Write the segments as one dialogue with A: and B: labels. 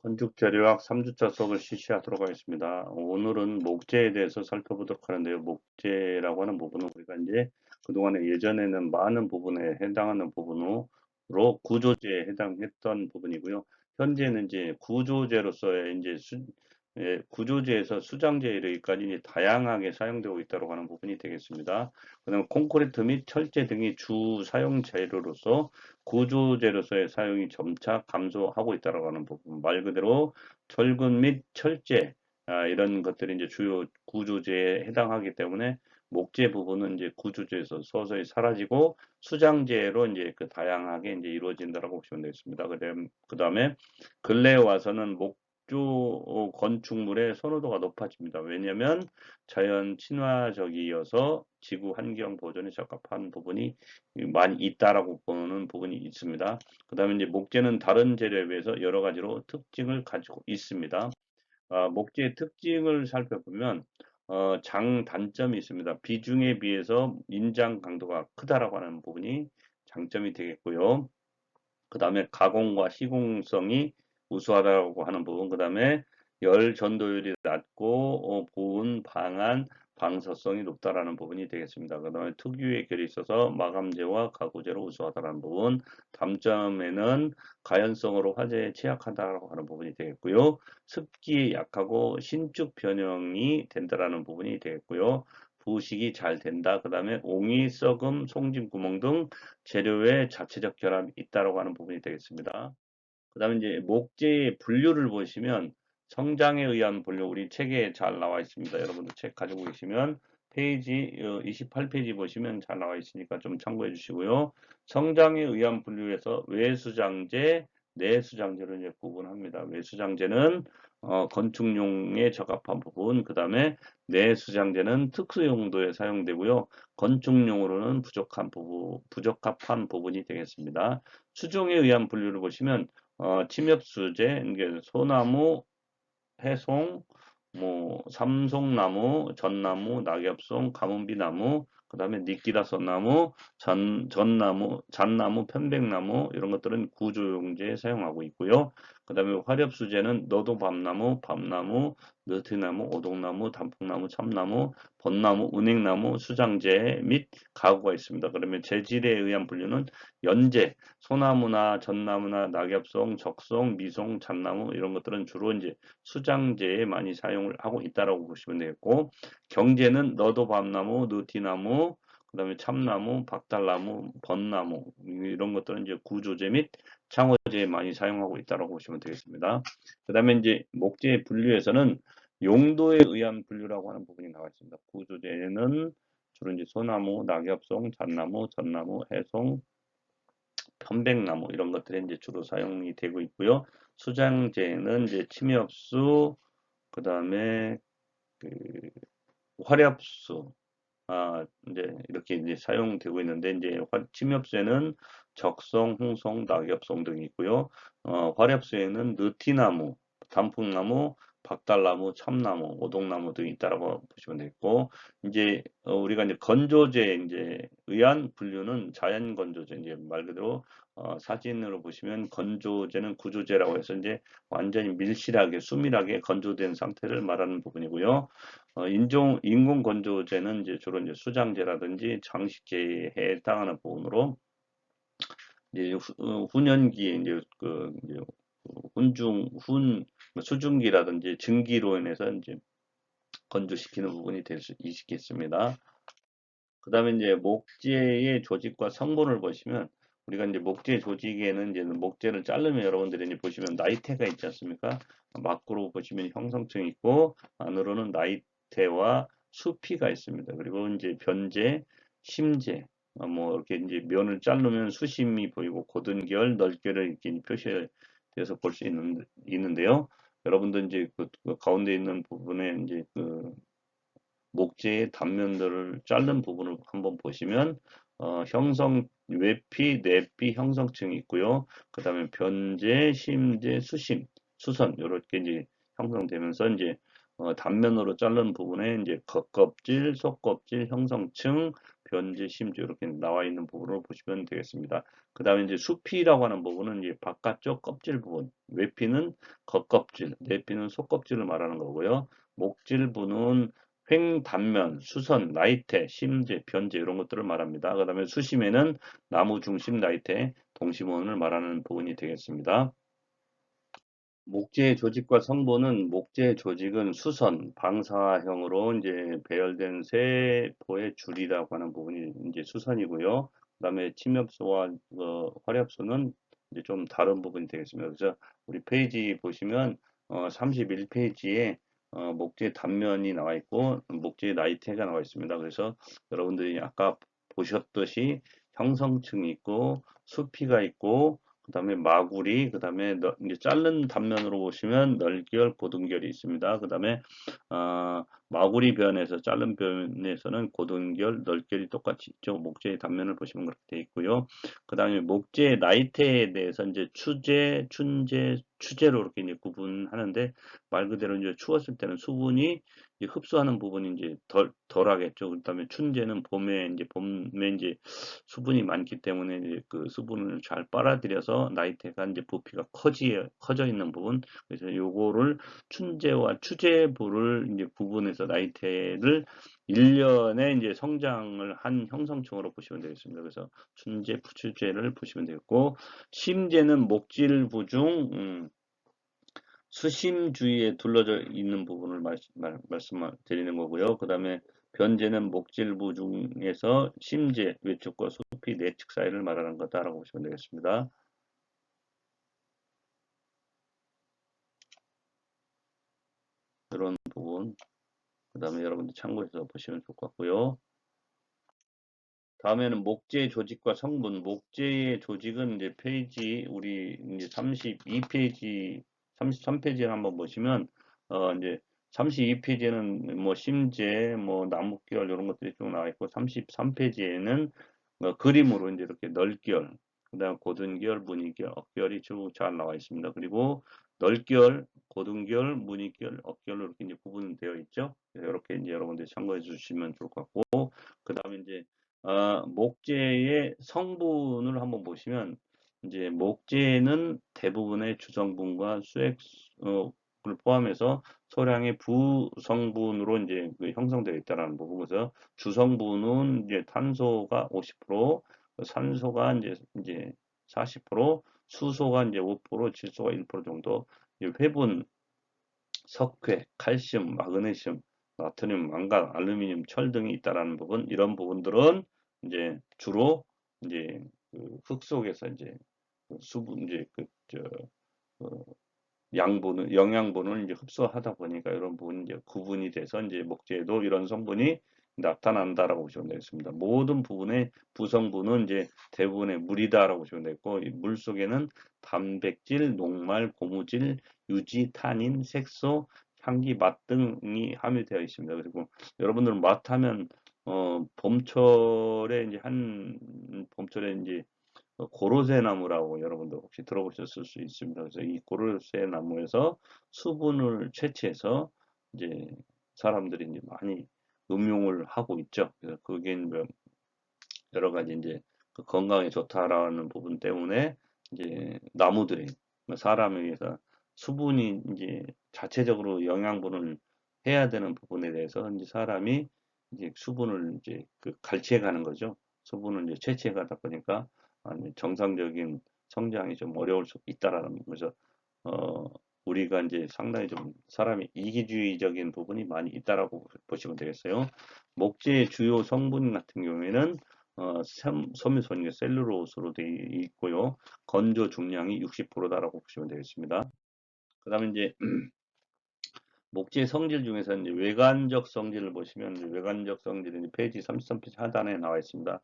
A: 건축재료학 3주차 수업을 실시하도록 하겠습니다. 오늘은 목재에 대해서 살펴보도록 하는데요. 목재라고 하는 부분은 우리가 이제 그동안에 예전에는 많은 부분에 해당하는 부분으로 구조재에 해당했던 부분이고요. 현재는 이제 구조재로서의 이제 구조재에서 수장재에 이르기까지 이제 다양하게 사용되고 있다고 하는 부분이 되겠습니다. 그다음 콘크리트 및 철제 등이 주 사용 재료로서 구조재로서의 사용이 점차 감소하고 있다고 하는 부분, 말 그대로 철근 및 철제 이런 것들이 이제 주요 구조재에 해당하기 때문에 목재 부분은 이제 구조재에서 서서히 사라지고 수장재로 이제 그 다양하게 이제 이루어진다라고 보시면 되겠습니다. 그다음에 근래에 와서는 목조 건축물의 선호도가 높아집니다. 왜냐하면 자연 친화적이어서 지구 환경 보존에 적합한 부분이 많이 있다라고 보는 부분이 있습니다. 그 다음에 이제 목재는 다른 재료에 비해서 여러 가지로 특징을 가지고 있습니다. 목재의 특징을 살펴보면 장단점이 있습니다. 비중에 비해서 인장 강도가 크다라고 하는 부분이 장점이 되겠고요. 그 다음에 가공과 시공성이 우수하다고 하는 부분, 그 다음에 열 전도율이 낮고 보온, 방한, 방사성이 높다라는 부분이 되겠습니다. 그 다음에 특유의 결이 있어서 마감재와 가구재로 우수하다라는 부분, 단점에는 가연성으로 화재에 취약하다고 하는 부분이 되겠고요. 습기에 약하고 신축 변형이 된다라는 부분이 되겠고요. 부식이 잘 된다. 그 다음에 옹이, 썩음, 송진 구멍 등 재료의 자체적 결함이 있다고 하는 부분이 되겠습니다. 그 다음에 이제 목재의 분류를 보시면 성장에 의한 분류, 우리 책에 잘 나와 있습니다. 여러분들 책 가지고 계시면 페이지 28페이지 보시면 잘 나와 있으니까 좀 참고해 주시고요. 성장에 의한 분류에서 외수장재, 내수장재로 이제 구분합니다. 외수장재는 건축용에 적합한 부분, 그 다음에 내수장재는 특수 용도에 사용되고요. 건축용으로는 부적합한 부분이 되겠습니다. 수종에 의한 분류를 보시면 침엽수재, 이게 소나무, 해송, 뭐 삼송나무, 전나무, 낙엽송, 가문비나무, 그 다음에 니끼다소나무, 전나무, 잣나무, 편백나무 이런 것들은 구조용지에 사용하고 있고요. 그 다음에 화렵수재는 너도밤나무, 밤나무, 느티나무, 오동나무, 단풍나무, 참나무, 벚나무, 은행나무, 수장재 및 가구가 있습니다. 그러면 재질에 의한 분류는 연재, 소나무나 전나무나 낙엽송, 적송, 미송, 잣나무 이런 것들은 주로 이제 수장재에 많이 사용을 하고 있다라고 보시면 되겠고, 경재는 너도밤나무, 느티나무, 그 다음에 참나무, 박달나무, 벚나무 이런 것들은 이제 구조재 및 창호재에 많이 사용하고 있다라고 보시면 되겠습니다. 그 다음에 이제 목재 분류에서는 용도에 의한 분류라고 하는 부분이 나와 있습니다. 구조재는 주로 이제 소나무, 낙엽송, 잣나무, 전나무, 해송, 편백나무 이런 것들이 이제 주로 사용이 되고 있고요. 수장재는 이제 침엽수, 그 다음에 그 화렵수, 이제 이렇게 이제 사용되고 있는데 이제 침엽수에는 적송, 홍송, 낙엽송 등이 있고요. 화렵수에는 느티나무, 단풍나무, 박달나무, 참나무, 오동나무 등이 있다라고 보시면 되겠고, 이제 우리가 이제 건조제에 이제 의한 분류는 자연 건조제, 이제 말 그대로 사진으로 보시면 건조제는 구조제라고 해서 이제 완전히 밀실하게 수밀하게 건조된 상태를 말하는 부분이고요. 인공 건조제는 이제 주로 이제 수장제라든지 장식제에 해당하는 부분으로 이제 훈연기에 이제 이제 수증기라든지 증기로 인해서 이제 건조시키는 부분이 될 수 있겠습니다. 그 다음에 이제 목재의 조직과 성분을 보시면 우리가 이제 목재 조직에는 이제 목재를 자르면 여러분들이 이제 보시면 나이테가 있지 않습니까? 밖으로 보시면 형성층이 있고 안으로는 나이테와 수피가 있습니다. 그리고 이제 변재, 심재, 뭐 이렇게 이제 면을 자르면 수심이 보이고 고든결, 널결을 이렇게 표시돼서 볼 수 있는데요. 여러분들 이제 그 가운데 있는 부분에 이제 그 목재의 단면들을 자른 부분을 한번 보시면 외피, 내피 형성층이 있고요. 그 다음에 변재, 심재, 수심, 수선 이렇게 이제 형성되면서 이제 단면으로 자른 부분에 이제 겉껍질, 속껍질, 형성층, 변제, 심주 이렇게 나와 있는 부분으로 보시면 되겠습니다. 그 다음에 이제 수피라고 하는 부분은 이제 바깥쪽 껍질 부분, 외피는 겉껍질, 내피는 속껍질을 말하는 거고요. 목질부는 횡, 단면, 수선, 나이테, 심재, 변재 이런 것들을 말합니다. 그 다음에 수심에는 나무 중심, 나이테, 동심원을 말하는 부분이 되겠습니다. 목재의 조직과 성분은 목재 조직은 수선, 방사형으로 이제 배열된 세포의 줄이라고 하는 부분이 이제 수선이고요. 그다음에 침엽소와 활엽소는 이제 좀 다른 부분이 되겠습니다. 그래서 우리 페이지 보시면 31페이지에 목재 단면이 나와 있고 목재 나이테가 나와 있습니다. 그래서 여러분들이 아까 보셨듯이 형성층이 있고 수피가 있고 그다음에 마구리, 그다음에 이제 자른 단면으로 보시면 널결, 고등결이 있습니다. 그다음에 마구리 변에서 자른 변에서는 고등결, 널결이 똑같이 있죠. 목재의 단면을 보시면 그렇게 되어 있고요. 그다음에 목재 나이테에 대해서 이제 추재, 춘재, 추재로 이렇게 이제 구분하는데 말 그대로 이제 추웠을 때는 수분이 이제 흡수하는 부분이 이제 덜하겠죠. 그다음에 춘재는 봄에 이제 수분이 많기 때문에 이제 그 수분을 잘 빨아들여서 나이테가 이제 부피가 커져 있는 부분. 그래서 요거를 춘제와 추제부를 이제 구분해서 나이테를 1년에 이제 성장을 한 형성층으로 보시면 되겠습니다. 그래서 춘제, 추제를 보시면 되겠고, 심제는 목질부 중 수심 주위에 둘러져 있는 부분을 말씀드리는 거고요. 그 다음에 변제는 목질부 중에서 심제, 외측과 수피, 내측 사이를 말하는 거다라고 보시면 되겠습니다. 이런 부분, 그 다음에 여러분들 참고해서 보시면 좋을 것 같고요. 다음에는 목재 조직과 성분. 목재의 조직은 이제 우리 이제 32페이지, 33페이지를 한번 보시면, 이제 32페이지에는 뭐 심재, 뭐 나뭇결 이런 것들이 쭉 나와 있고, 33페이지에는 그림으로 이제 이렇게 널결, 그다음 고든결, 무늬결, 억결이 쭉 잘 나와 있습니다. 그리고 널결, 고든결, 무늬결, 억결로 이렇게 이제 구분되어 있죠. 이렇게 이제 여러분들이 참고해 주시면 좋을 것 같고, 그다음에 이제 목재의 성분을 한번 보시면 이제 목재는 대부분의 주성분과 수액을 포함해서 소량의 부성분으로 이제 형성되어 있다라는 부분. 그래서 주성분은 이제 탄소가 50%, 산소가 이제 40%, 수소가 이제 5%, 질소가 1% 정도, 회분, 석회, 칼슘, 마그네슘, 나트륨, 망간, 알루미늄, 철 등이 있다라는 부분, 이런 부분들은 이제 주로 이제 그흙 속에서 이제 수분 이제 어, 양분을 영양분을 이제 흡수하다 보니까 이런 부분이 이제 구분이 돼서 이제 목재에도 이런 성분이 나타난다라고 보시면 되겠습니다. 모든 부분의 부성분은 이제 대부분의 물이다라고 보시면 되겠고, 이 물 속에는 단백질, 녹말, 고무질, 유지, 타닌, 색소, 향기, 맛 등이 함유되어 있습니다. 그리고 여러분들은 맛 하면 봄철에 이제 봄철에 이제 고로쇠 나무라고 여러분들 혹시 들어보셨을 수 있습니다. 그래서 이 고로쇠 나무에서 수분을 채취해서 이제 사람들이 이제 많이 음용을 하고 있죠. 그래서 그게 뭐 여러 가지 이제 그 건강에 좋다라는 부분 때문에 이제 나무들이 사람에 의해서 수분이 이제 자체적으로 영양분을 해야 되는 부분에 대해서 이제 사람이 이제 수분을 이제 갈취해 가는 거죠. 수분을 이제 채취해 가다 보니까 정상적인 성장이 좀 어려울 수 있다라는 거죠. 어, 우리가 이제 상당히 좀 사람이 이기주의적인 부분이 많이 있다라고 보시면 되겠어요. 목재의 주요 성분 같은 경우에는 섬유소인 셀룰로스로 되어 있고요. 건조 중량이 60%다라고 보시면 되겠습니다. 그 다음에 이제 목재 성질 중에서 이제 외관적 성질을 보시면 이제 외관적 성질은 페이지 33페이지 하단에 나와 있습니다.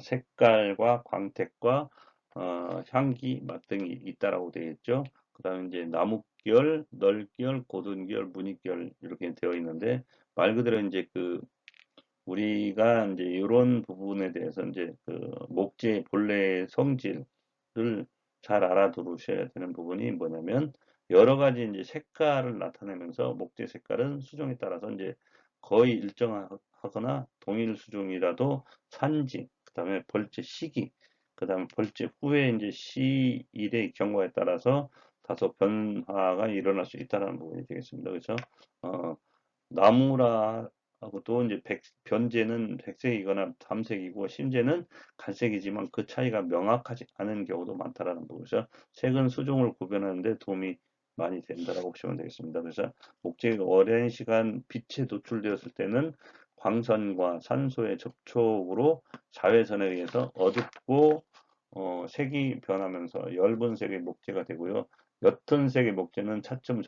A: 색깔과 광택과 향기, 맛 등이 있다라고 되어 있죠. 그 다음에 이제 나뭇결, 널결, 고든결, 무늬결 이렇게 되어 있는데 말 그대로 이제 우리가 이제 이런 부분에 대해서 이제 목재 본래의 성질을 잘 알아두셔야 되는 부분이 뭐냐면 여러 가지 이제 색깔을 나타내면서 목재 색깔은 수종에 따라서 이제 거의 하거나 동일 수중이라도 산지, 그 다음에 벌채 시기, 그 다음에 벌채 후에 이제 시일의 경우에 따라서 다소 변화가 일어날 수 있다는 부분이 되겠습니다. 그래서 나무라하고도 이제 변제는 백색이거나 담색이고 심재는 갈색이지만 그 차이가 명확하지 않은 경우도 많다라는 부분이죠. 색은 수종을 구별하는데 도움이 많이 된다라고 보시면 되겠습니다. 그래서 목재가 오랜 시간 빛에 노출되었을 때는 광선과 산소의 접촉으로 자외선에 의해서 어둡고 색이 변하면서 엷은 색의 목재가 되고요. 옅은 색의 목재는 차츰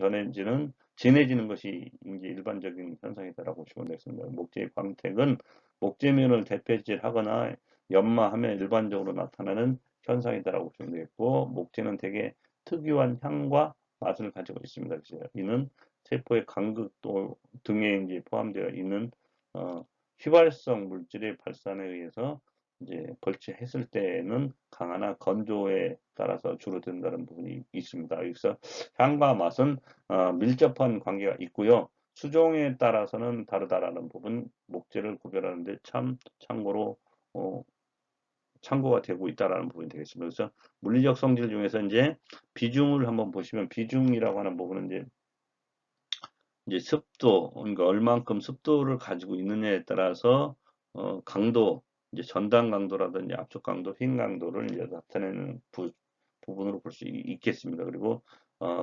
A: 진해지는 것이 이제 일반적인 현상이다라고 보시면 되겠습니다. 목재의 광택은 목재면을 대패질하거나 연마하면 일반적으로 나타나는 현상이다라고 보시면 되겠고, 목재는 대개 특유한 향과 맛을 가지고 있습니다. 그래서 이는 세포의 간극도 등에 이제 포함되어 있는 휘발성 물질의 발산에 의해서 이제 벌채했을 때는 강하나 건조에 따라서 줄어든다는 부분이 있습니다. 그래서 향과 맛은 밀접한 관계가 있고요. 수종에 따라서는 다르다라는 부분, 목재를 구별하는데 참고로 참고가 되고 있다라는 부분이 되겠습니다. 그래서 물리적 성질 중에서 이제 비중을 한번 보시면 비중이라고 하는 부분은 이제 습도, 그러니까 얼만큼 습도를 가지고 있느냐에 따라서 강도, 이제 전단 강도라든지 압축 강도, 휘인 강도를 이제 나타내는 부분으로 볼 수 있겠습니다. 그리고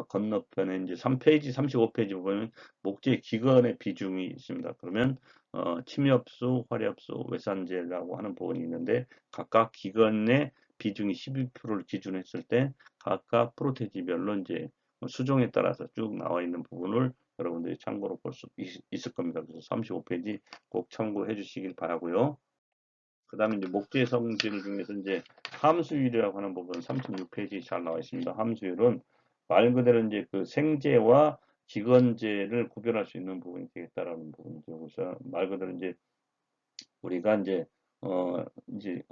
A: 건너편에 이제 3페이지, 35페이지 보면 목재 기건의 비중이 있습니다. 그러면 침엽수, 활엽수, 외산재라고 하는 부분이 있는데 각각 기건의 비중이 12%를 기준했을 때 각각 프로테지별로 이제 수종에 따라서 쭉 나와 있는 부분을 여러분들이 참고로 볼 수 있을 겁니다. 그래서 35페이지 꼭 참고해 주시길 바라고요. 그 다음에 이제 목재 성질 중에서 이제 함수율이라고 하는 부분 36페이지 잘 나와 있습니다. 함수율은 말 그대로 이제 그 생재와 기건재를 구별할 수 있는 부분이 되겠다라는 부분이죠. 그래서 말 그대로 이제 우리가 이제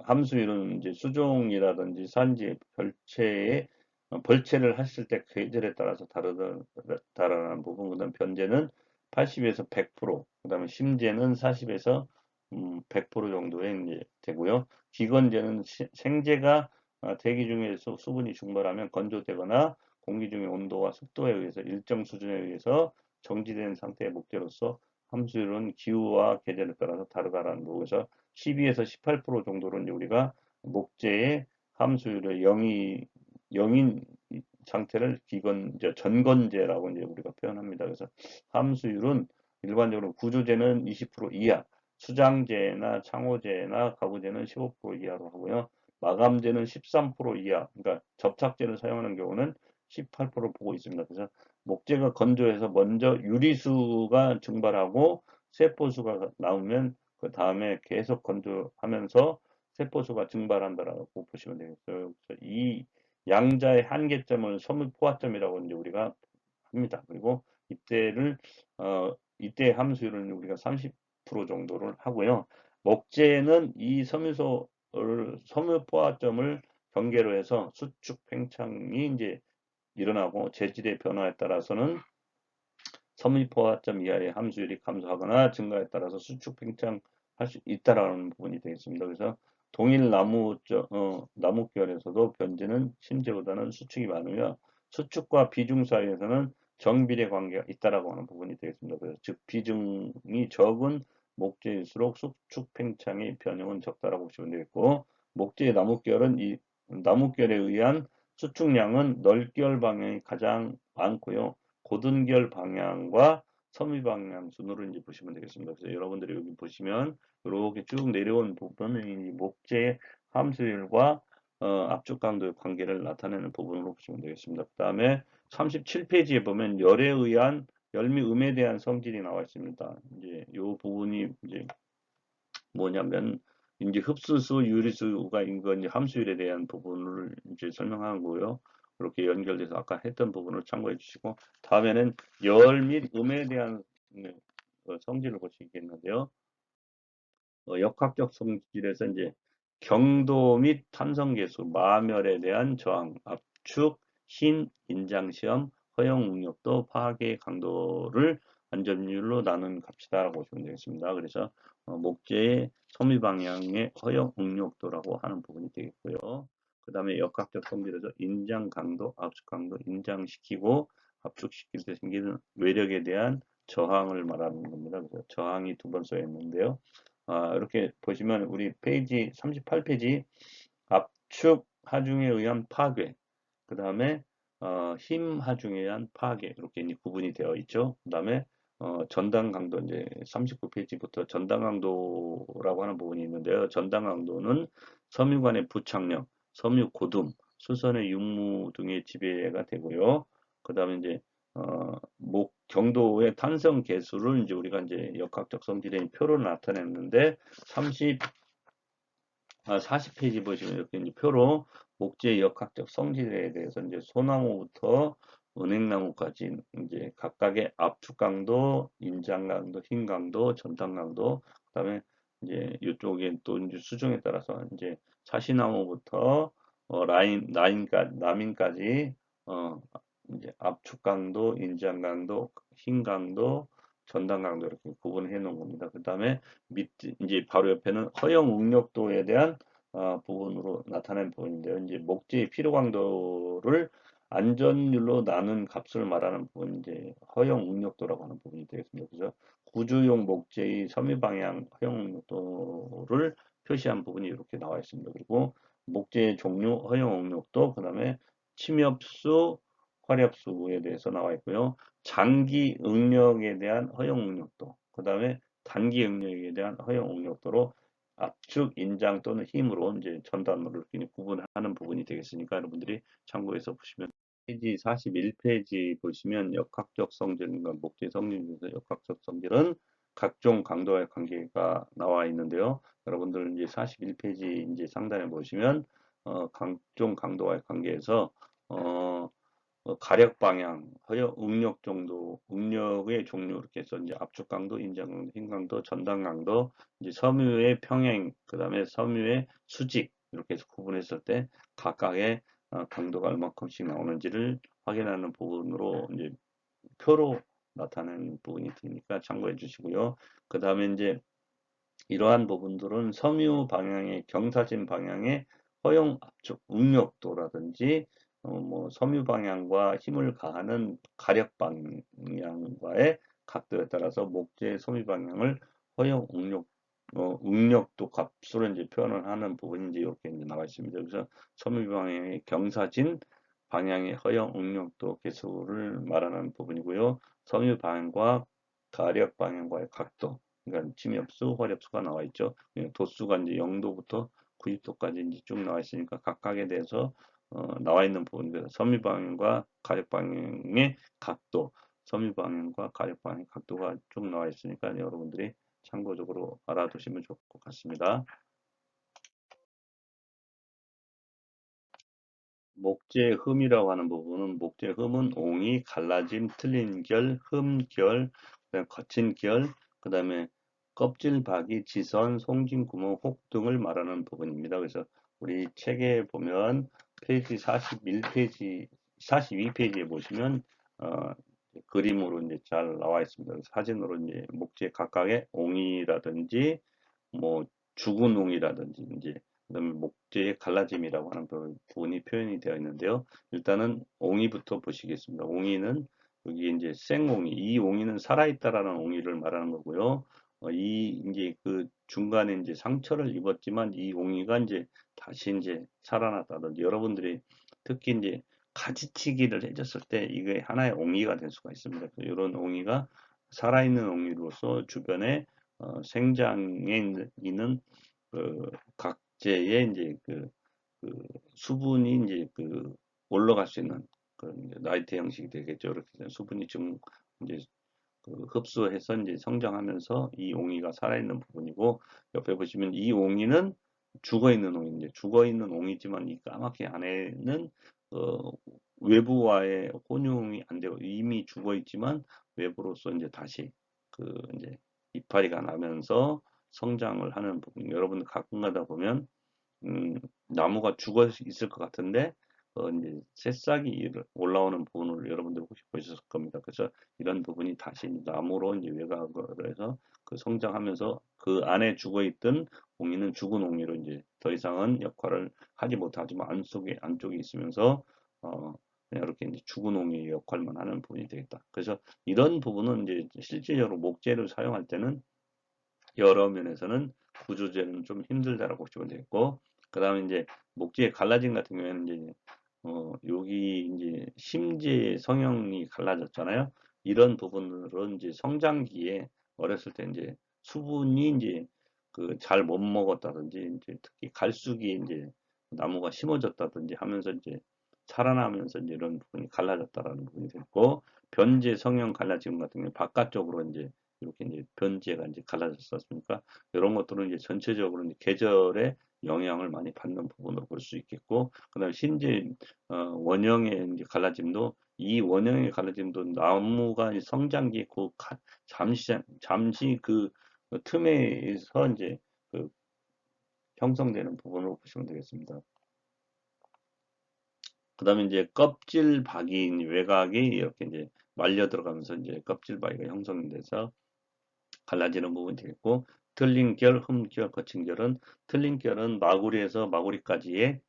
A: 함수율은 이제 수종이라든지 산지, 별채의 벌채를 했을 때 계절에 따라서 다르다는 부분, 그다음 변제는 80에서 100%, 그다음에 심재는 40에서 100% 정도의 이제 되고요. 기건재는 생재가 대기 중에서 수분이 증발하면 건조되거나 공기 중의 온도와 습도에 의해서 일정 수준에 의해서 정지된 상태의 목재로서 함수율은 기후와 계절에 따라서 다르다라는 거에서 12에서 18% 정도로 이제 우리가 목재의 함수율의 0인 상태를 전건재라고 이제 우리가 표현합니다. 그래서 함수율은 일반적으로 구조재는 20% 이하, 수장재나 창호재나 가구재는 15% 이하로 하고요. 마감재는 13% 이하, 그러니까 접착제를 사용하는 경우는 18% 보고 있습니다. 그래서 목재가 건조해서 먼저 유리수가 증발하고 세포수가 나오면 그 다음에 계속 건조하면서 세포수가 증발한다라고 보시면 되겠어요. 그래서 이 양자의 한계점을 소묘포화점이라고 이제 우리가 합니다. 그리고 이때 함수율을 우리가 30% 정도를 하고요. 목재는 이 섬유포화점을 경계로 해서 수축 팽창이 이제 일어나고 재질의 변화에 따라서는 섬유포화점 이하의 함수율이 감소하거나 증가에 따라서 수축 팽창할 수 있다라는 부분이 되겠습니다. 그래서 동일 나무결에서도 변제는 심재보다는 수축이 많으며 수축과 비중 사이에서는 정비례 관계가 있다라고 하는 부분이 되겠습니다. 그래서 즉 비중이 적은 목재일수록 수축 팽창의 변형은 적다라고 보시면 되겠고, 목재의 나무결은 이 나무결에 의한 수축량은 널결 방향이 가장 많고요. 고등결 방향과 섬유 방향 순으로 이제 보시면 되겠습니다. 그래서 여러분들이 여기 보시면 이렇게 쭉 내려온 부분은 이 목재의 함수율과 압축 강도의 관계를 나타내는 부분으로 보시면 되겠습니다. 그 다음에 37페이지에 보면 열미 음에 대한 성질이 나와 있습니다. 이제 이 부분이 이제 뭐냐면 이제 흡수수, 유리수가 이제 함수율에 대한 부분을 이제 설명한 거고요. 그렇게 연결돼서 아까 했던 부분을 참고해 주시고, 다음에는 열 및 음에 대한 성질을 보시겠는데요. 역학적 성질에서 이제 경도 및 탄성계수, 마멸에 대한 저항, 압축, 흰, 인장시험, 허용 응력도, 파괴 강도를 안전율로 나눈 값이다라고 보시면 되겠습니다. 그래서 목재의 섬유 방향의 허용 응용도라고 하는 부분이 되겠고요. 그 다음에 역학적 성질에서 인장 강도, 압축 강도, 인장시키고 압축시킬 때 생기는 외력에 대한 저항을 말하는 겁니다. 그래서 저항이 두 번 써 있는데요. 이렇게 보시면 우리 페이지 38페이지 압축 하중에 의한 파괴, 그 다음에 힘 하중에 의한 파괴 이렇게 이제 구분이 되어 있죠. 그 다음에 전당 강도 이제 39페이지부터 전당 강도라고 하는 부분이 있는데요. 전당 강도는 섬유 간의 부착력, 섬유 고둠, 수선의 윤무 등의 지배가 되고요. 그 다음에 이제 목 경도의 탄성 계수를 이제 우리가 이제 역학적 성질의 표로 나타냈는데 40페이지 보시면 이렇게 이제 표로 목재의 역학적 성질에 대해서 이제 소나무부터 은행나무까지 이제 각각의 압축 강도, 인장 강도, 힘 강도, 전당 강도, 그다음에 이제 이쪽에 또 이제 수중에 따라서 이제 사시나무부터 라인까지 이제 압축 강도, 인장 강도, 힘 강도, 전당 강도 이렇게 구분해 놓은 겁니다. 그다음에 밑 이제 바로 옆에는 허용 응력도에 대한 부분으로 나타낸 부분인데요. 이제 목재의 피로 강도를 안전율로 나눈 값을 말하는 부분 이제 허용 응력도라고 하는 부분이 되겠습니다. 그래서 구조용 목재의 섬유 방향 허용 응력도를 표시한 부분이 이렇게 나와 있습니다. 그리고 목재의 종류, 허용 응력도, 그다음에 침엽수, 활엽수에 대해서 나와 있고요. 장기 응력에 대한 허용 응력도, 그다음에 단기 응력에 대한 허용 응력도로 압축, 인장 또는 힘으로 이제 전단으로 이렇게 구분하는 부분이 되겠으니까 여러분들이 참고해서 보시면 페이지 41페이지 보시면 역학적 성질과 목재 성질 중에서 역학적 성질은 각종 강도와의 관계가 나와 있는데요. 여러분들 이제 41페이지 이제 상단에 보시면 각종 강도와의 관계에서 가력 방향, 허용 응력 정도, 응력의 종류 이렇게 해서 이제 압축 강도, 인장 강도, 힘 강도, 전당 강도, 이제 섬유의 평행, 그다음에 섬유의 수직 이렇게 해서 구분했을 때 각각의 강도가 얼마큼씩 나오는지를 확인하는 부분으로 이제 표로 나타내는 부분이 되니까 참고해 주시고요. 그다음에 이제 이러한 부분들은 섬유 방향의 경사진 방향의 허용 압축 응력도라든지 뭐 섬유 방향과 힘을 가하는 가력 방향과의 각도에 따라서 목재의 섬유 방향을 허용 응력도 값으로 이제 표현을 하는 부분이 이제 이렇게 이제 나와 있습니다. 그래서 섬유 방향의 경사진 방향의 허용 응력도 개수를 말하는 부분이고요. 섬유 방향과 가력 방향과의 각도, 그러니까 침엽수, 활엽수가 나와 있죠. 도수가 이제 0도부터 90도까지 이제 쭉 나와 있으니까 각각에 대해서 나와 있는 부분들, 섬유 방향과 가력 방향의 각도, 섬유 방향과 가력 방향의 각도가 쭉 나와 있으니까 여러분들이 참고적으로 알아두시면 좋을 것 같습니다. 목재 흠이라고 하는 부분은 목재 흠은 옹이, 갈라짐, 틀린 결, 흠결, 그다음에 거친 결, 그다음에 껍질 박이, 지선, 송진 구멍, 혹 등을 말하는 부분입니다. 그래서 우리 책에 보면 페이지 41페이지, 42페이지에 보시면 그림으로 이제 잘 나와 있습니다. 사진으로 이제 목재 각각의 옹이라든지 뭐 죽은 옹이라든지 이제 그다음에 목재의 갈라짐이라고 하는 부분이 표현이 되어 있는데요. 일단은 옹이부터 보시겠습니다. 옹이는 여기 이제 생옹이, 이 옹이는 살아있다라는 옹이를 말하는 거고요. 이 이제 그 중간에 이제 상처를 입었지만 이 옹이가 이제 다시 이제 살아났다든지 여러분들이 특히 이제 가지치기를 해줬을 때 이게 하나의 옹이가 될 수가 있습니다. 이런 옹이가 살아있는 옹이로서 주변에 생장에 있는 각재의 이제 그 수분이 이제 올라갈 수 있는 그런 나이트 형식이 되겠죠. 이렇게 수분이 좀 이제 흡수해서 이제 성장하면서 이 옹이가 살아있는 부분이고 옆에 보시면 이 옹이는 죽어있는 옹인데 죽어있는 옹이지만 이 까맣게 안에는 어, 외부와의 혼용이 안 되고 이미 죽어있지만 외부로서 이제 다시 이제 이파리가 나면서 성장을 하는 부분. 여러분 가끔 가다 보면 나무가 죽어 있을 것 같은데 이제 새싹이 올라오는 부분을 여러분들 혹시 보셨을 겁니다. 그래서 이런 부분이 다시 나무로 이제 외곽으로 해서 그 성장하면서 그 안에 죽어 있던 옹이는 죽은 옹이로 이제 더 이상은 역할을 하지 못하지만 안쪽에 있으면서 그냥 이렇게 이제 죽은 옹이 역할만 하는 부분이 되겠다. 그래서 이런 부분은 이제 실질적으로 목재를 사용할 때는 여러 면에서는 구조재는 좀 힘들다라고 보시면 되겠고, 그 다음에 이제 목재의 갈라짐 같은 경우에는 이제 여기 이제 심지의 성형이 갈라졌잖아요. 이런 부분으로 이제 성장기에 어렸을 때 이제 수분이 이제 그 잘 못 먹었다든지 이제 특히 갈수기에 이제 나무가 심어졌다든지 하면서 이제 자라나면서 이제 이런 부분이 갈라졌다라는 부분이 됐고, 변제 성형 갈라짐 같은 경우 바깥쪽으로 이제 이렇게 이제 변제가 이제 갈라졌었으니까 이런 것들은 이제 전체적으로 이제 계절에 영향을 많이 받는 부분으로 볼 수 있겠고, 그다음에 신재 원형의 이제 갈라짐도 이 원형의 갈라짐도 나무가 성장기 그 잠시 그 틈에서 이제 그 형성되는 부분으로 보시면 되겠습니다. 그다음에 이제 껍질 박이 외곽이 이렇게 이제 말려 들어가면서 이제 껍질 박이가 형성돼서 갈라지는 부분이 되겠고, 틀린 결, 흠결, 거친 결은 틀린 결은 마구리에서 마구리까지의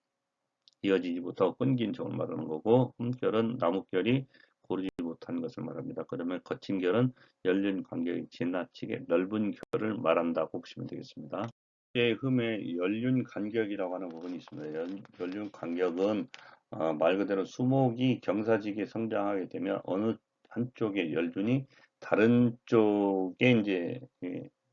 A: 이어지지 못하고 끊긴 점을 말하는 거고, 흠결은 나뭇결이 고르지 못한 것을 말합니다. 그러면 거친 결은 열린 간격이 지나치게 넓은 결을 말한다고 보시면 되겠습니다. 흠의 연륜 간격이라고 하는 부분이 있습니다. 연륜 간격은 말 그대로 수목이 경사지게 성장하게 되면 어느 한쪽의 연륜이 다른 쪽에 이제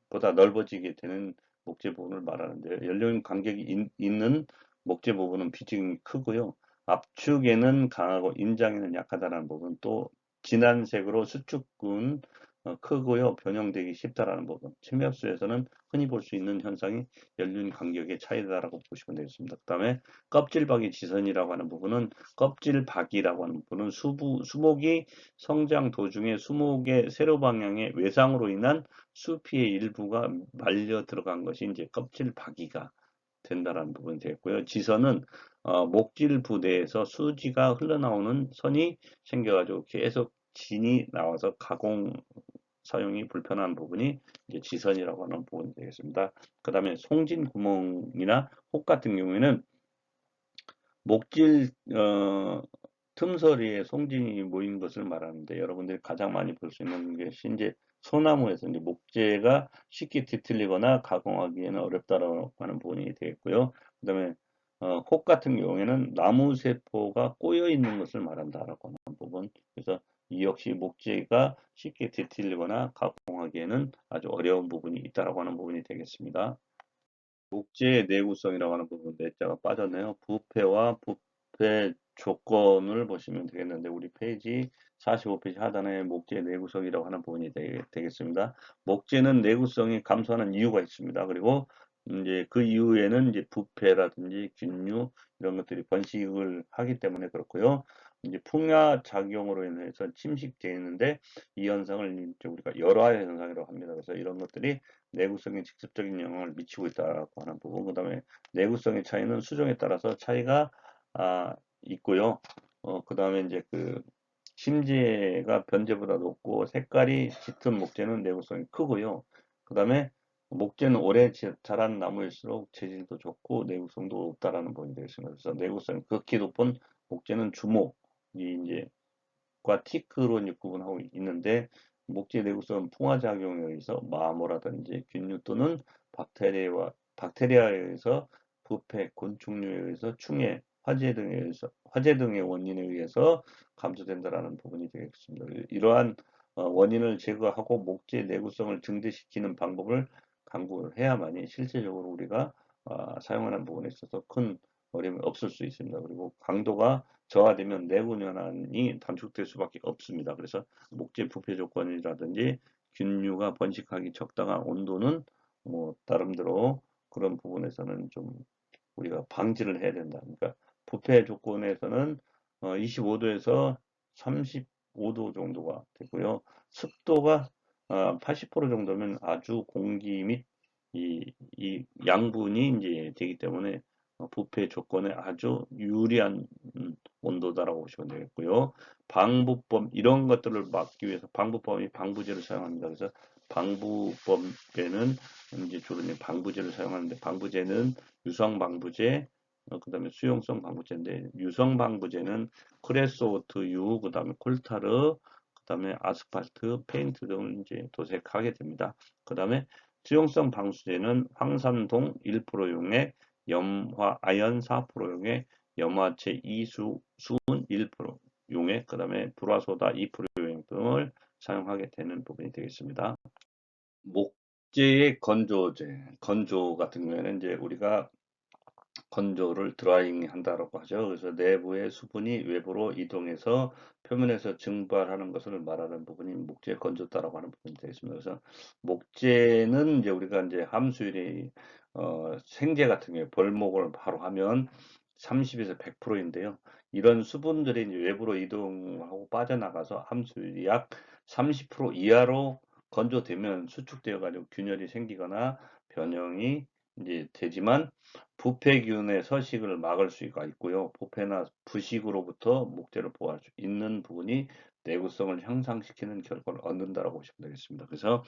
A: 보다 넓어지게 되는 목재 부분을 말하는데요. 연륜 간격이 있는 목재 부분은 비중이 크고요. 압축에는 강하고 인장에는 약하다는 부분, 또 진한 색으로 수축은 크고요. 변형되기 쉽다라는 부분. 침엽수에서는 흔히 볼 수 있는 현상이 연륜 간격의 차이다라고 보시면 되겠습니다. 그 다음에 껍질박이 지선이라고 하는 부분은 껍질박이라고 하는 부분은 수목이 성장 도중에 수목의 세로 방향의 외상으로 인한 수피의 일부가 말려 들어간 것이 이제 껍질박이가 된다라는 부분이 되겠고요. 지선은 목질 부대에서 수지가 흘러나오는 선이 생겨가지고 계속 진이 나와서 가공 사용이 불편한 부분이 이제 지선이라고 하는 부분이 되겠습니다. 그 다음에 송진 구멍이나 혹 같은 경우에는 목질 틈서리에 송진이 모인 것을 말하는데, 여러분들이 가장 많이 볼 수 있는 것이 이제 소나무에서 이제 목재가 쉽게 뒤틀리거나 가공하기에는 어렵다라고 하는 부분이 되겠고요. 그 다음에 혹 같은 경우에는 나무 세포가 꼬여 있는 것을 말한다라고 하는 부분. 그래서 이 역시 목재가 쉽게 뒤틀리거나 가공하기에는 아주 어려운 부분이 있다라고 하는 부분이 되겠습니다. 목재의 내구성이라고 하는 부분 내자가 빠졌네요. 부패와 부패 조건을 보시면 되겠는데, 우리 페이지 45페이지 하단에 목재의 내구성이라고 하는 부분이 되겠습니다. 목재는 내구성이 감소하는 이유가 있습니다. 그리고 이제 그 이후에는 이제 부패라든지 균류 이런 것들이 번식을 하기 때문에 그렇고요. 이제 풍화 작용으로 인해서 침식되어 있는데, 이 현상을 이제 우리가 열화 현상이라고 합니다. 그래서 이런 것들이 내구성에 직접적인 영향을 미치고 있다고 하는 부분, 그 다음에 내구성의 차이는 수종에 따라서 차이가 있고요. 그 다음에 이제 그 심지가 변제보다 높고 색깔이 짙은 목재는 내구성이 크고요. 그 다음에 목재는 오래 자란 나무일수록 재질도 좋고 내구성도 높다라는 부분이 되겠습니다. 그래서 내구성이 극히 높은 목재는 주목이 이제 과 티크로 이제 구분하고 있는데, 목재 내구성은 풍화작용에 의해서 마모라든지 균류 또는 박테리아에 의해서 부패, 곤충류에 의해서 충해, 화재 등의 원인에 의해서 감소된다라는 부분이 되겠습니다. 이러한 원인을 제거하고 목재 내구성을 증대시키는 방법을 강구를 해야만이 실제적으로 우리가 사용하는 부분에 있어서 큰 어려움이 없을 수 있습니다. 그리고 강도가 저하되면 내군 현안이 단축될 수밖에 없습니다. 그래서 목재 부패 조건이라든지 균류가 번식하기 적당한 온도는 뭐 나름대로 그런 부분에서는 좀 우리가 방지를 해야 된다. 그러니까 부패 조건에서는 25도에서 35도 정도가 되고요. 습도가 80% 정도면 아주 공기 및 이 양분이 이제 되기 때문에 부패 조건에 아주 유리한 온도다라고 보시면 되겠고요. 방부법 이런 것들을 막기 위해서 방부법이 방부제를 사용합니다. 그래서 방부법에는 이제 주로 방부제를 사용하는데 방부제는 유성 방부제, 그다음에 수용성 방부제인데 유성 방부제는 크레소트유, 그다음에 콜타르, 그다음에 아스팔트, 페인트 등을 이제 도색하게 됩니다. 그다음에 수용성 방수제는 황산동 1%용의 염화 아연 4%용의 염화체 이수 수은 1% 용액, 그다음에 불화소다 2% 용액 등을 사용하게 되는 부분이 되겠습니다. 목재의 건조 같은 경우에는 이제 우리가 건조를 드라이잉 한다라고 하죠. 그래서 내부의 수분이 외부로 이동해서 표면에서 증발하는 것을 말하는 부분이 목재 건조다라고 하는 부분이 되겠습니다. 그래서 목재는 이제 우리가 이제 함수율이 생재 같은 경우에 벌목을 바로 하면 30에서 100%인데요. 이런 수분들이 이제 외부로 이동하고 빠져나가서 함수율이 약 30% 이하로 건조되면 수축되어 가지고 균열이 생기거나 변형이 이제 되지만 부패균의 서식을 막을 수가 있고요. 부패나 부식으로부터 목재를 보호할 수 있는 부분이 내구성을 향상시키는 결과를 얻는다라고 보시면 되겠습니다. 그래서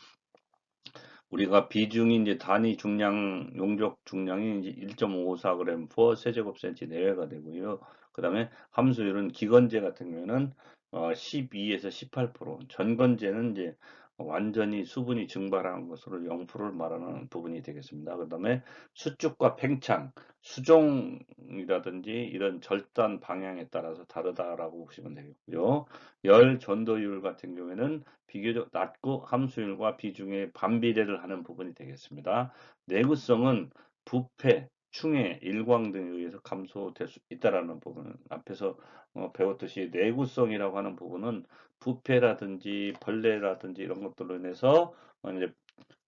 A: 우리가 비중이 이제 단위 중량 용적 중량이 이제 1.54g per 세제곱센치 내외가 되고요. 그다음에 함수율은 기건재 같은 경우에는 12에서 18%, 전건재는 이제 완전히 수분이 증발한 것으로 0%를 말하는 부분이 되겠습니다. 그다음에 수축과 팽창, 수종이라든지 이런 절단 방향에 따라서 다르다라고 보시면 되겠고요. 열 전도율 같은 경우에는 비교적 낮고 함수율과 비중의 반비례를 하는 부분이 되겠습니다. 내구성은 부패, 충해, 일광 등에 의해서 감소될 수 있다라는 부분은 앞에서 배웠듯이 내구성이라고 하는 부분은 부패라든지 벌레라든지 이런 것들로 인해서 이제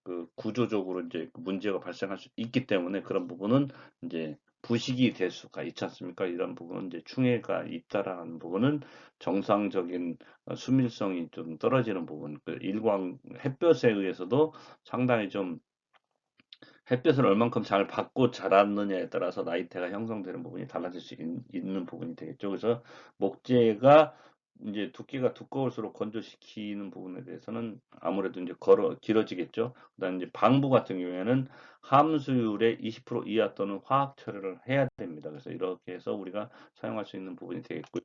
A: 그 구조적으로 이제 문제가 발생할 수 있기 때문에 그런 부분은 이제 부식이 될 수가 있지 않습니까? 이런 부분은 이제 충해가 있다라는 부분은 정상적인 수밀성이 좀 떨어지는 부분, 그 일광 햇볕에 의해서도 상당히 좀 햇볕을 얼만큼 잘 받고 자랐느냐에 따라서 나이테가 형성되는 부분이 달라질 수 있는 부분이 되겠죠. 그래서 목재가 이제 두께가 두꺼울수록 건조시키는 부분에 대해서는 아무래도 이제 길어지겠죠. 그다음 이제 방부 같은 경우에는 함수율의 20% 이하 또는 화학 처리를 해야 됩니다. 그래서 이렇게 해서 우리가 사용할 수 있는 부분이 되겠고요.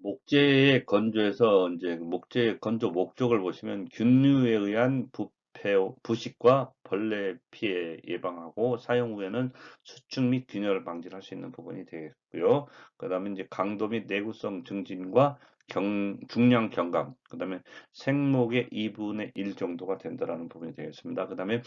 A: 목재의 건조에서 이제 목재의 건조 목적을 보시면 균류에 의한 부패, 부식과 벌레 피해 예방하고 사용 후에는 수축 및 균열을 방지할 수 있는 부분이 되겠고요. 그다음에 이제 강도 및 내구성 증진과 중량 경감, 그다음에 생목의 2분의 1 정도가 된다라는 부분이 되겠습니다. 그다음에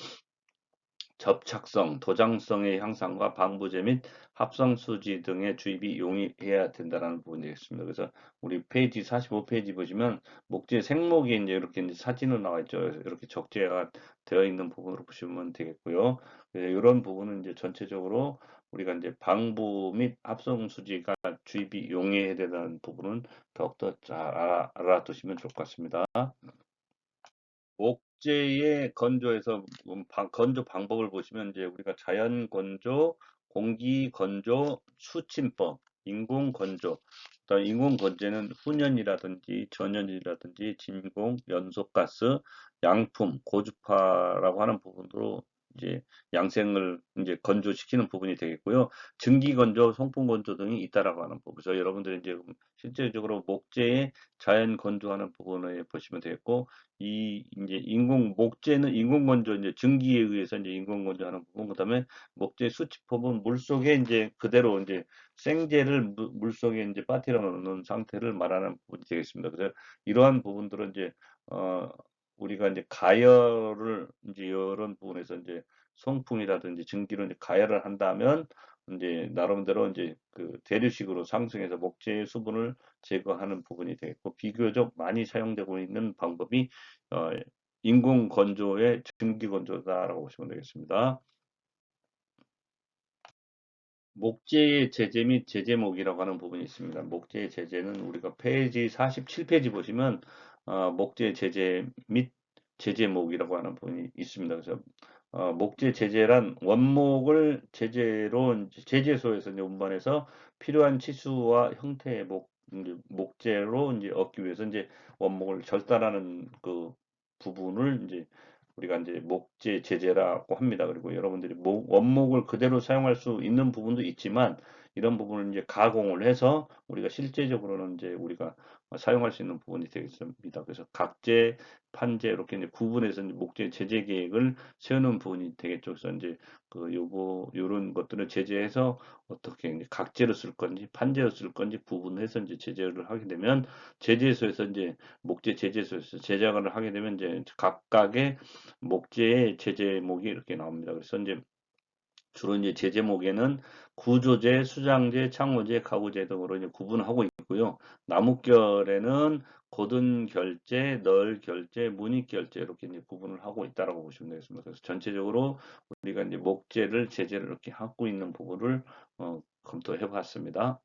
A: 접착성, 도장성의 향상과 방부제 및 합성수지 등의 주입이 용이해야 된다는 부분이 되겠습니다. 그래서 우리 페이지 45페이지 보시면 목재 생목이 이제 이렇게 이제 사진으로 나와 있죠. 이렇게 적재가 되어 있는 부분으로 보시면 되겠고요. 이런 부분은 이제 전체적으로 우리가 이제 방부 및 합성수지가 주입이 용이해야 된다는 부분은 더욱더 잘 알아두시면 좋을 것 같습니다. 목재의 건조에서 건조 방법을 보시면 이제 우리가 자연 건조, 공기 건조, 수침법, 인공 건조. 그다음 인공 건조는 훈연이라든지 전연이라든지 진공, 연소가스, 양품, 고주파라고 하는 부분으로 이제 양생을 이제 건조시키는 부분이 되겠고요. 증기 건조, 송풍 건조 등이 있다라고 하는 부분. 그래서 여러분들이 이제 실제적으로 목재의 자연 건조하는 부분을 보시면 되겠고, 이 이제 인공 목재는 인공 건조 이제 증기에 의해서 이제 인공 건조하는 부분, 그다음에 목재 수치법은 물속에 이제 그대로 이제 생재를 물속에 이제 빠뜨려 놓는 상태를 말하는 부분이 되겠습니다. 그래서 이러한 부분들은 이제 어 우리가 이제 가열을 이제 이런 부분에서 이제 송풍이라든지 증기로 이제 가열을 한다면 이제 나름대로 이제 그 대류식으로 상승해서 목재의 수분을 제거하는 부분이 되겠고, 비교적 많이 사용되고 있는 방법이 어, 인공 건조의 증기 건조다라고 보시면 되겠습니다. 목재의 제재 및 제재목이라고 하는 부분이 있습니다. 목재의 제재는 우리가 페이지 47페이지 보시면 목재 제재 및 제재목이라고 하는 부분이 있습니다. 그래서 목재 제재란 원목을 제재로 제재소에서 이제 운반해서 필요한 치수와 형태의 이제 목재로 이제 얻기 위해서 이제 원목을 절단하는 그 부분을 이제 우리가 이제 목재 제재라고 합니다. 그리고 여러분들이 원목을 그대로 사용할 수 있는 부분도 있지만 이런 부분을 이제 가공을 해서 우리가 실제적으로는 이제 우리가 사용할 수 있는 부분이 되겠습니다. 그래서 각재, 판재 이렇게 이제 구분해서 이제 목재 제재 계획을 세우는 부분이 되겠죠. 그래서 이제 요런 것들을 제재해서 어떻게 이제 각재로 쓸 건지 판재로 쓸 건지 구분해서 이제 제재를 하게 되면 제재소에서 이제 목재 제재소에서 제작을 하게 되면 이제 각각의 목재의 제재목이 이렇게 나옵니다. 그래서 이제 주로 이제 제재목에는 구조재, 수장재, 창호재, 가구재 등으로 이제 구분하고 있고요. 나뭇결에는 고든 결재, 널 결재, 문익 결재 이렇게 이제 구분을 하고 있다라고 보시면 되겠습니다. 그래서 전체적으로 우리가 이제 목재를 제재를 이렇게 하고 있는 부분을 검토해 봤습니다.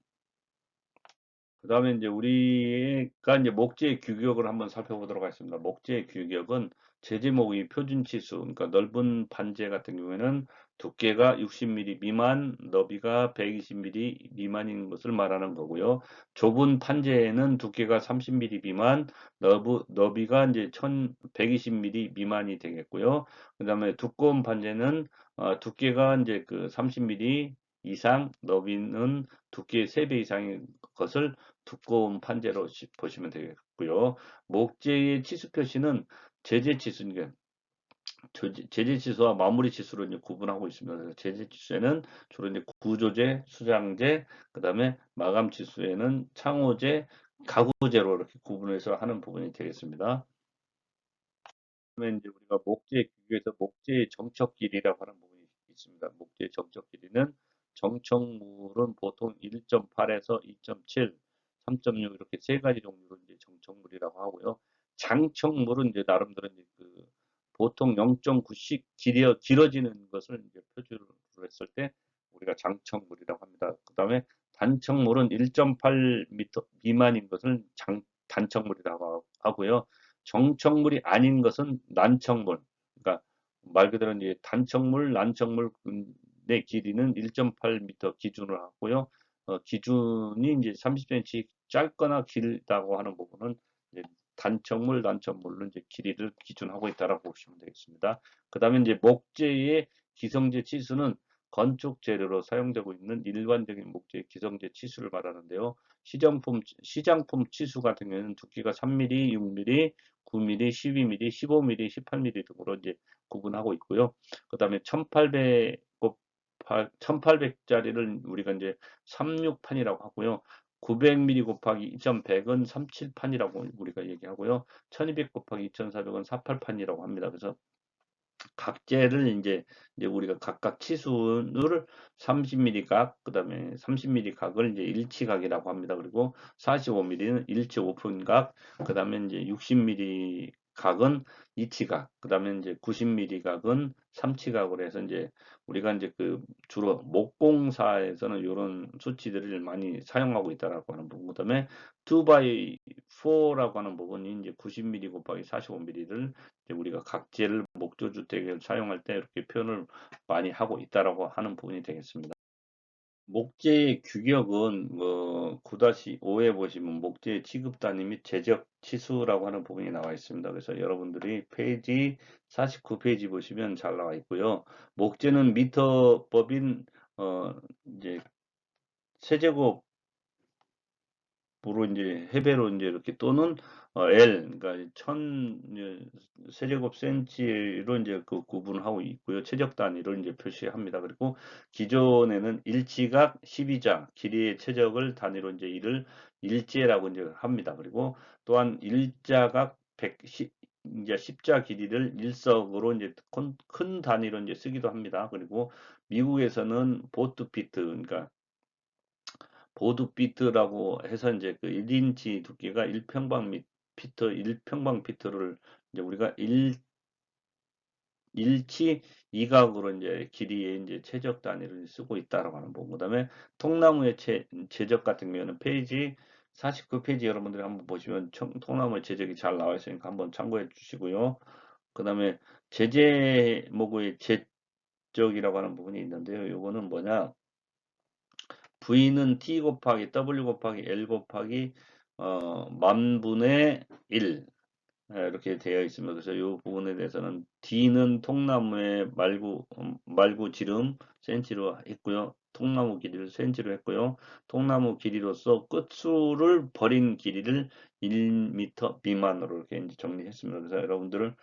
A: 그다음에 이제 우리가 이제 목재의 규격을 한번 살펴보도록 하겠습니다. 목재의 규격은 제재목의 표준 치수, 그러니까 넓은 판재 같은 경우에는 두께가 60mm 미만, 너비가 120mm 미만인 것을 말하는 거고요. 좁은 판재에는 두께가 30mm 미만, 너비가 이제 120mm 미만이 되겠고요. 그다음에 두꺼운 판재는 두께가 이제 그 30mm 이상, 너비는 두께 3배 이상인 것을 두꺼운 판재로 보시면 되겠고요. 목재의 치수 표시는 제재 치수, 그러니까 제재 치수와 마무리 치수로 이제 구분하고 있습니다. 그래서 제재 치수에는 주로 이제 구조재, 수장재, 그다음에 마감 치수에는 창호재, 가구재로 이렇게 구분해서 하는 부분이 되겠습니다. 그러면 이제 우리가 목재 규격에서 목재의 정척 길이라고 하는 부분이 있습니다. 목재의 정척 길이는 정척물은 보통 1.8에서 2.7, 3.6 이렇게 세 가지 종류로 이제 정척물이라고 하고요. 장척물은 이제 나름대로 이제 그 보통 0.9씩 길어지는 것을 이제 표준으로 했을 때 우리가 장척물이라고 합니다. 그다음에 단척물은 1.8m 미만인 것을 단척물이라고 하고요. 정척물이 아닌 것은 난척물. 그러니까 말 그대로 이제 단척물, 난척물의 길이는 1.8m 기준으로 하고요. 기준이 이제 30cm 짧거나 길다고 하는 부분은 이제 단척물, 난척물로 이제 길이를 기준하고 있다라고 보시면 되겠습니다. 그 다음에 이제 목재의 기성재 치수는 건축 재료로 사용되고 있는 일반적인 목재의 기성재 치수를 말하는데요. 시장품 치수 같은 경우에는 두께가 3mm, 6mm, 9mm, 12mm, 15mm, 18mm 등으로 이제 구분하고 있고요. 그 다음에 1800짜리를 우리가 이제 36판이라고 하고요. 900mm 곱하기 2100은 37판이라고 우리가 얘기하고요. 1200 곱하기 2400은 48판이라고 합니다. 그래서 각재를 이제 우리가 각각 치수를 30mm 각, 그 다음에 30mm 각을 이제 일치각이라고 합니다. 그리고 45mm는 일치 오픈 각, 그 다음에 이제 60mm 각은 이치각, 그 다음에 이제 90mm 각은 삼치각으로 해서 이제 우리가 이제 그 주로 목공사에서는 이런 수치들을 많이 사용하고 있다라고 하는 부분, 그 다음에 2x4라고 하는 부분이 이제 90mm 곱하기 45mm를 우리가 각재를 목조주택을 사용할 때 이렇게 표현을 많이 하고 있다라고 하는 부분이 되겠습니다. 목재의 규격은 9-5에 보시면 목재의 취급 단위 및 제적 치수라고 하는 부분이 나와 있습니다. 그래서 여러분들이 페이지 49페이지 보시면 잘 나와 있고요. 목재는 미터법인 이제 세제곱 부로 이제 해배로 이제 이렇게 또는 L 그러니까 1000 세제곱 센치로 이제 그 구분하고 있고요. 최적 단위로 이제 표시합니다. 그리고 기존에는 일지각 12자 길이의 최적을 단위로 이제 이를 일제라고 이제 합니다. 그리고 또한 일자각 110 이제 십자 길이를 일석으로 이제 큰 단위로 이제 쓰기도 합니다. 그리고 미국에서는 보트피트 그러니까 보드피트라고 해서 이제 그 1인치 두께가 1평방피트를 이제 우리가 일치 이각으로 이제 길이의 이제 최적 단위를 쓰고 있다라고 하는 부분. 그다음에 통나무의 제적 같은 경우에는 페이지 49페이지 여러분들이 한번 보시면 통나무의 제적이 잘 나와 있으니까 한번 참고해 주시고요. 그 다음에 제재목의 제적이라고 하는 부분이 있는데요. 요거는 뭐냐? V는 T 곱하기 W 곱하기 L 곱하기 만분의 1 이렇게 되어 있습니다. 그래서 이 부분에 대해서는 D는 통나무의 말구 지름 센치로 했고요. 통나무 길이를 센치로 했고요. 통나무 길이로서 끝수를 버린 길이를 1m 미만으로 이렇게 이제 정리했습니다. 그래서 여러분들은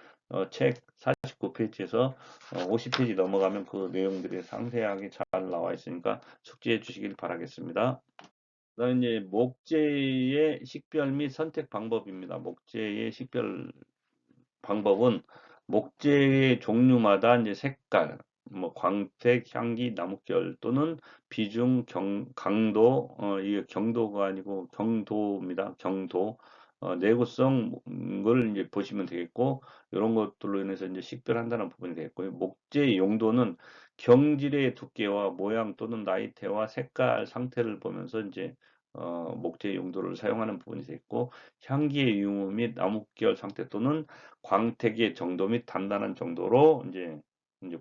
A: 책 49페이지에서 50페이지 넘어가면 그 내용들이 상세하게 잘 나와 있으니까 숙지해 주시길 바라겠습니다. 그다음에 이제 목재의 식별 및 선택 방법입니다. 목재의 식별 방법은 목재의 종류마다 이제 색깔, 뭐 광택, 향기, 나뭇결 또는 비중, 강도, 이게 경도가 아니고 경도입니다. 경도, 내구성을 이제 보시면 되겠고, 이런 것들로 인해서 이제 식별한다는 부분이 되겠고요. 목재의 용도는 경질의 두께와 모양 또는 나이테와 색깔, 상태를 보면서 이제 목재 용도를 사용하는 부분이 되겠고, 향기의 유무 및 나뭇결 상태 또는 광택의 정도 및 단단한 정도로 이제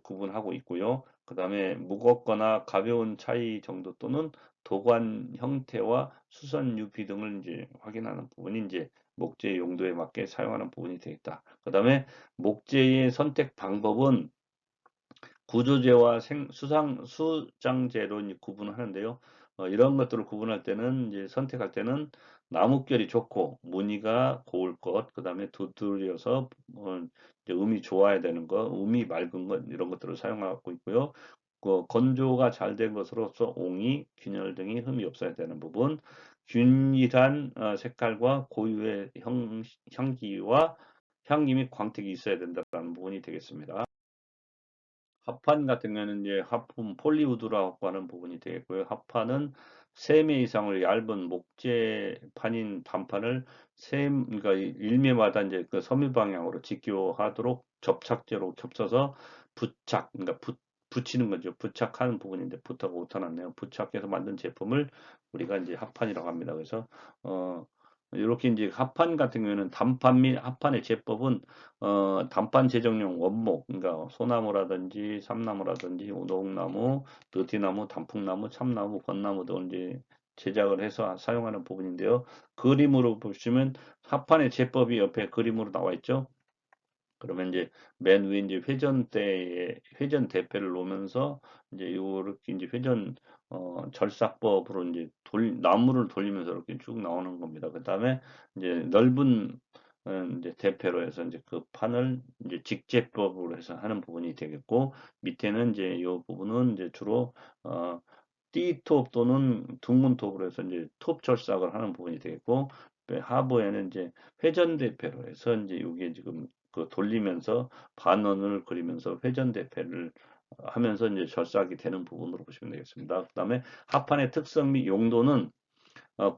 A: 구분하고 있고요. 그 다음에 무겁거나 가벼운 차이 정도 또는 도관 형태와 수선 유피 등을 이제 확인하는 부분이 이제 목재 용도에 맞게 사용하는 부분이 되겠다. 그 다음에 목재의 선택 방법은 구조재와 수장재로 이제 구분을 하는데요. 이런 것들을 구분할 때는 이제 선택할 때는 나뭇결이 좋고 무늬가 고울 것, 그 다음에 두드려서 이제 음이 좋아야 되는 것, 음이 맑은 것 이런 것들을 사용하고 있고요. 건조가 잘 된 것으로서 옹이, 균열 등이 흠이 없어야 되는 부분, 균일한 색깔과 고유의 향기와 향기 및 광택이 있어야 된다는 부분이 되겠습니다. 합판 같은 경우는 이제 합품 폴리우드라고 하는 부분이 되겠고요. 합판은 3매 이상의 얇은 목재판인 단판을 그러니까 1매마다 이제 그 섬유 방향으로 직교하도록 접착제로 겹쳐서 그러니까 붙이는 거죠. 부착하는 부분인데 부탁 못하놨네요. 부착해서 만든 제품을 우리가 이제 합판이라고 합니다. 그래서 이렇게 이제 합판 같은 경우에는 단판 및 합판의 제법은 단판 제정용 원목, 그러니까 소나무라든지 삼나무라든지 노동나무, 느티나무, 단풍나무, 참나무, 벚나무 등을 이제 제작을 해서 사용하는 부분인데요. 그림으로 보시면 합판의 제법이 옆에 그림으로 나와 있죠. 그러면 이제 맨 위에 이제 회전 대패를 놓으면서 이제 요렇게 이제 절삭법으로 이제 나무를 돌리면서 이렇게 쭉 나오는 겁니다. 그다음에 이제 넓은 이제 대패로 해서 이제 그 판을 이제 직제법으로 해서 하는 부분이 되겠고, 밑에는 이제 요 부분은 이제 주로 어 D톱 또는 둥근 톱으로 해서 이제 톱 절삭을 하는 부분이 되겠고, 하부에는 이제 회전 대패로 해서 이제 요게 지금 그 돌리면서 반원을 그리면서 회전 대패를 하면서 이제 절삭이 되는 부분으로 보시면 되겠습니다. 그다음에 합판의 특성 및 용도는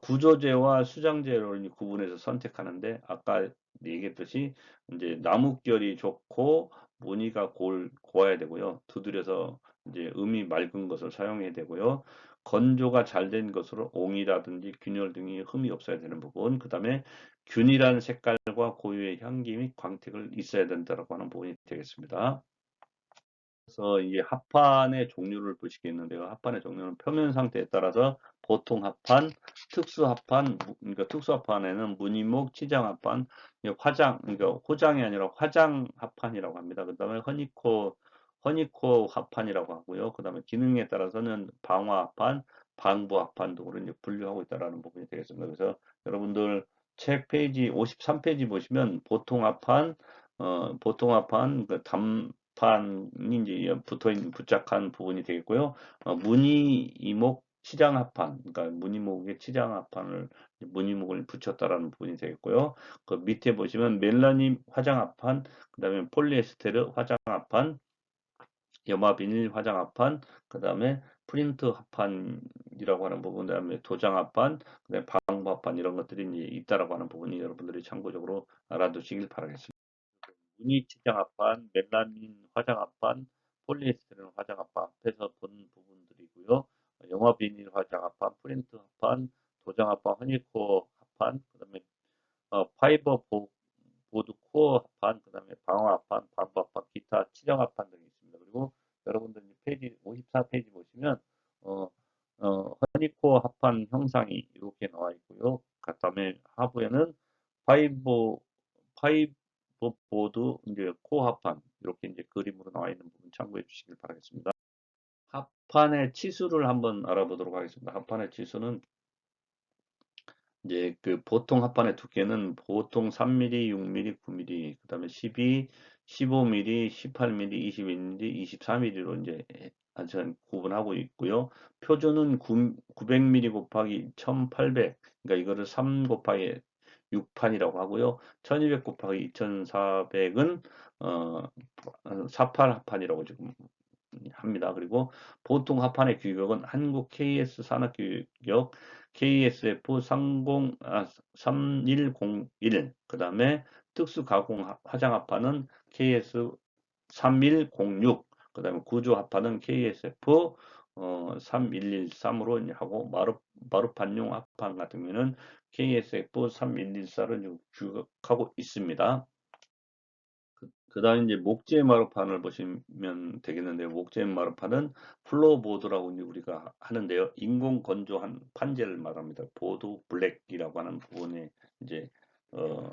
A: 구조재와 수장재를 구분해서 선택하는데, 아까 얘기했듯이 이제 나뭇결이 좋고 무늬가 고와야 되고요. 두드려서 이제 음이 맑은 것을 사용해야 되고요. 건조가 잘 된 것으로 옹이라든지 균열 등이 흠이 없어야 되는 부분, 그 다음에 균일한 색깔과 고유의 향기 및 광택을 있어야 된다고 하는 부분이 되겠습니다. 그래서 이 합판의 종류를 보시겠는데요. 합판의 종류는 표면 상태에 따라서 보통 합판, 특수 합판, 그러니까 특수 합판에는 무늬목, 치장 합판, 그러니까 호장이 아니라 화장 합판이라고 합니다. 그 다음에 허니코 합판이라고 하고요. 그 다음에 기능에 따라서는 방화 합판, 방부 합판 등으로 이제 분류하고 있다는 부분이 되겠습니다. 그래서 여러분들 책 페이지 53페이지 보시면 보통 합판, 그 판이 이제 부착한 부분이 되겠고요. 무늬 이목 치장 합판, 그러니까 무늬목에 치장 합판을 무늬목을 붙였다라는 부분이 되겠고요. 그 밑에 보시면 멜라닌 화장 합판, 그다음에 폴리에스테르 화장 합판, 염화 비닐 화장 합판, 그다음에 프린트 합판이라고 하는 부분, 그다음에 도장 합판, 그다음에 방부 합판 이런 것들이 이제 있다라고 하는 부분이 여러분들이 참고적으로 알아두시길 바라겠습니다. 무늬 치장 합판, 멜라닌 화장 합판, 폴리에스테르 화장 합판 앞에서 본 부분들이고요. 영화 비닐 화장 합판, 프린트 합판, 도장 합판, 허니코어 합판, 그다음에 파이버 보드 코어 합판, 그다음에 방어합판, 반박판, 기타 치정합판 등이 있습니다. 그리고 여러분들 페이지 54페이지 보시면 어, 허니코어 합판 형상이 이렇게 나와 있고요. 그다음에 하부에는 파이브 파이브 보드 이제 코어 합판 이렇게 이제 그림으로 나와 있는 부분 참고해 주시길 바라겠습니다. 합판의 치수를 한번 알아보도록 하겠습니다. 합판의 치수는 이제 그 보통 합판의 두께는 보통 3mm, 6mm, 9mm, 그다음에 12, 15mm, 18mm, 21mm, 24mm로 이제 전 구분하고 있고요. 표준은 900mm 곱하기 1800, 그러니까 이거를 3 곱하기 6판이라고 하고요. 1200 곱하기 2400은 48 합판이라고 지금 합니다. 그리고 보통 합판의 규격은 한국 KS 산업규격 KSF 3101, 그 다음에 특수가공 화장 합판은 KS 3106, 그 다음에 구조 합판은 KSF 3113으로 하고 마루판용 합판 같은 경우는 KSF 3114를 규격하고 있습니다. 그다음에 이제 목재 마루판을 보시면 되겠는데요. 목재 마루판은 플로어보드라고 이제 우리가 하는데요. 인공 건조한 판재를 말합니다. 보드 블랙이라고 하는 부분에 이제 어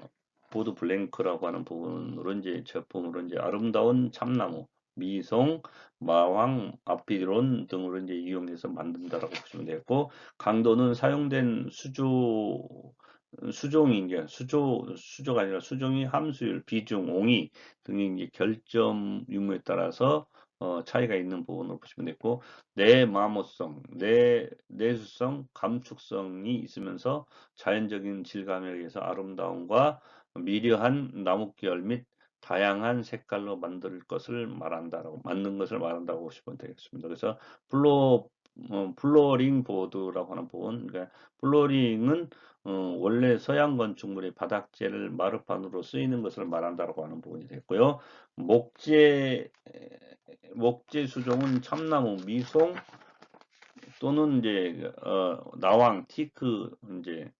A: 보드 블랭크라고 하는 부분으로 이제 제품으로 이제 아름다운 참나무, 미송, 마황, 아피론 등으로 이제 이용해서 만든다라고 보시면 되겠고, 강도는 사용된 수종이 이제 수조가 아니라 수종이 함수율, 비중, 옹이 등의 이제 결점 유무에 따라서 차이가 있는 부분으로 보시면 되고, 내마모성, 내수성, 감축성이 있으면서 자연적인 질감에 의해서 아름다움과 미려한 나뭇결 및 다양한 색깔로 만든 것을 말한다고 보시면 되겠습니다. 그래서 플로링 보드라고 하는 부분, 그러니까 플로링은 원래 서양 건축물의 바닥재를 마루판으로 쓰이는 것을 말한다고 하는 부분이 됐고요. 목재 수종은 참나무, 미송 또는 이제 나왕, 티크, 이제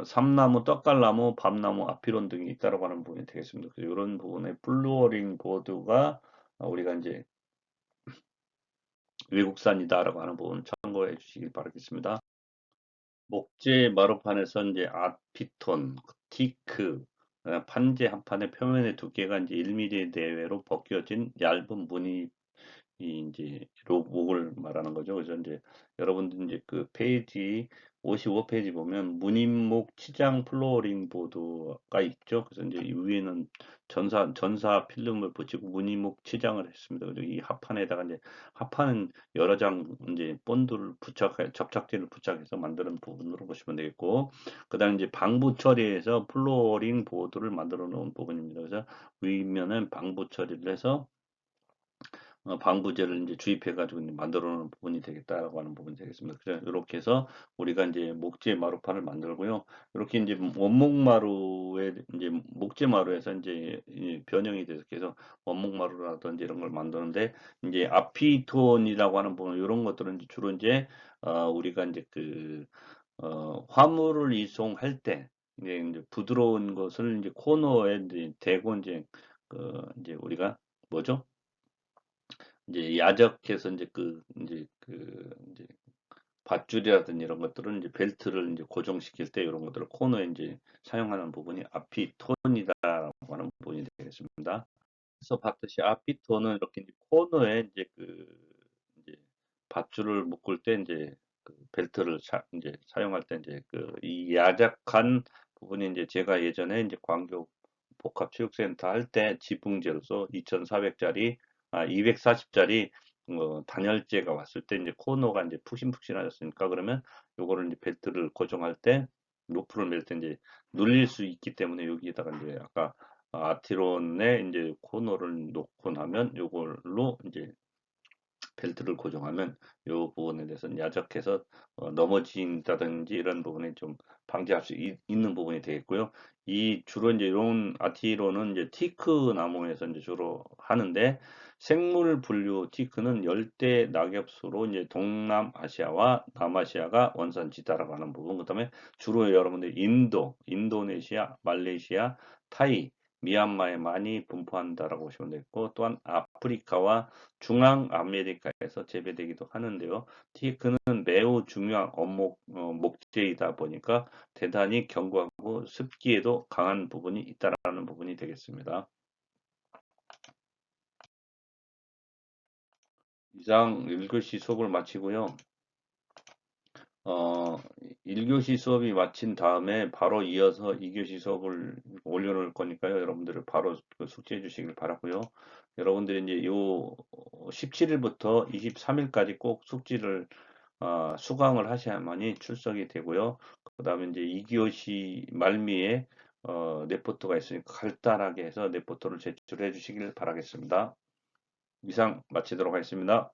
A: 삼나무, 떡갈나무, 밤나무, 아피론 등이 있다고 하는 부분이 되겠습니다. 그래서 이런 부분에 플루어링 보드가 우리가 이제 외국산이다라고 하는 부분 참고해 주시길 바라겠습니다. 목재 마루판에서 이제 아피톤, 티크, 판재 한 판의 표면의 두께가 이제 1mm 내외로 벗겨진 얇은 무늬 이 이제 목을 말하는 거죠. 그래서 이제 여러분들 이제 그 페이지 55페이지 보면 무늬목 치장 플로어링 보드가 있죠. 그래서 이제 이 위에는 전사 필름을 붙이고 무늬목 치장을 했습니다. 그리고 이 합판에다가 이제 합판은 여러 장 이제 본드를 접착제를 부착해서 만드는 부분으로 보시면 되겠고, 그다음 이제 방부 처리해서 플로어링 보드를 만들어 놓은 부분입니다. 그래서 위면은 방부 처리를 해서 방부제를 이제 주입해가지고 만들어 놓은 부분이 되겠다라고 하는 부분이 되겠습니다. 그래서 이렇게 해서 우리가 이제 목재 마루판을 만들고요. 이렇게 이제 원목마루에 이제 목재 마루에서 이제 변형이 돼서 계속 원목마루라든지 이런 걸 만드는데, 이제 아피톤이라고 하는 부분 이런 것들은 이제 주로 이제 우리가 이제 그 화물을 이송할 때 이제 부드러운 것을 이제 코너에 이제 대고 이제 우리가 뭐죠? 이제 야적해서 이제 밧줄이라든지 이런 것들은 이제 벨트를 이제 고정시킬 때 이런 것들을 코너에 이제 사용하는 부분이 아피톤이다라고 하는 부분이 되겠습니다. 그래서 봤듯이 아피톤은 이렇게 이제 코너에 이제 밧줄을 묶을 때 이제 그 벨트를 이제 사용할 때 이제 이 야작한 부분이 이제 제가 예전에 이제 광교 복합체육센터 할 때 지붕재로서 2,400짜리 240짜리 단열재가 왔을 때 이제 코너가 이제 푹신푹신하셨으니까, 그러면 요거를 이제 벨트를 고정할 때 로프를 맬 때 이제 눌릴 수 있기 때문에 여기에다가 이제 아까 아티론에 이제 코너를 놓고 나면 요걸로 이제 벨트를 고정하면 요 부분에 대해서는 야적해서 넘어진다든지 이런 부분에 좀 방지할 수 있는 부분이 되겠고요. 이 주로 이제 이런 아티로는 이제 티크 나무에서 이제 주로 하는데, 생물 분류 티크는 열대 낙엽수로 이제 동남아시아와 남아시아가 원산지다라고 하는 부분, 그다음에 주로 여러분들 인도네시아, 말레이시아, 타이, 미얀마에 많이 분포한다라고 보시면 되겠고 또한 아프리카와 중앙아메리카에서 재배되기도 하는데요. 티게크는 매우 중요한 목재이다 보니까 대단히 견고하고 습기에도 강한 부분이 있다라는 부분이 되겠습니다. 이상 1교시 수업을 마치고요. 어, 1교시 수업이 마친 다음에 바로 이어서 2교시 수업을 올려놓을 거니까요. 여러분들을 바로 그 숙지해 주시길 바라고요. 여러분들이 이제 요 17일부터 23일까지 꼭 숙지를 수강을 하셔야만이 출석이 되고요. 그 다음에 이제 2교시 말미에 레포트가 있으니까 간단하게 해서 레포트를 제출해 주시길 바라겠습니다. 이상 마치도록 하겠습니다.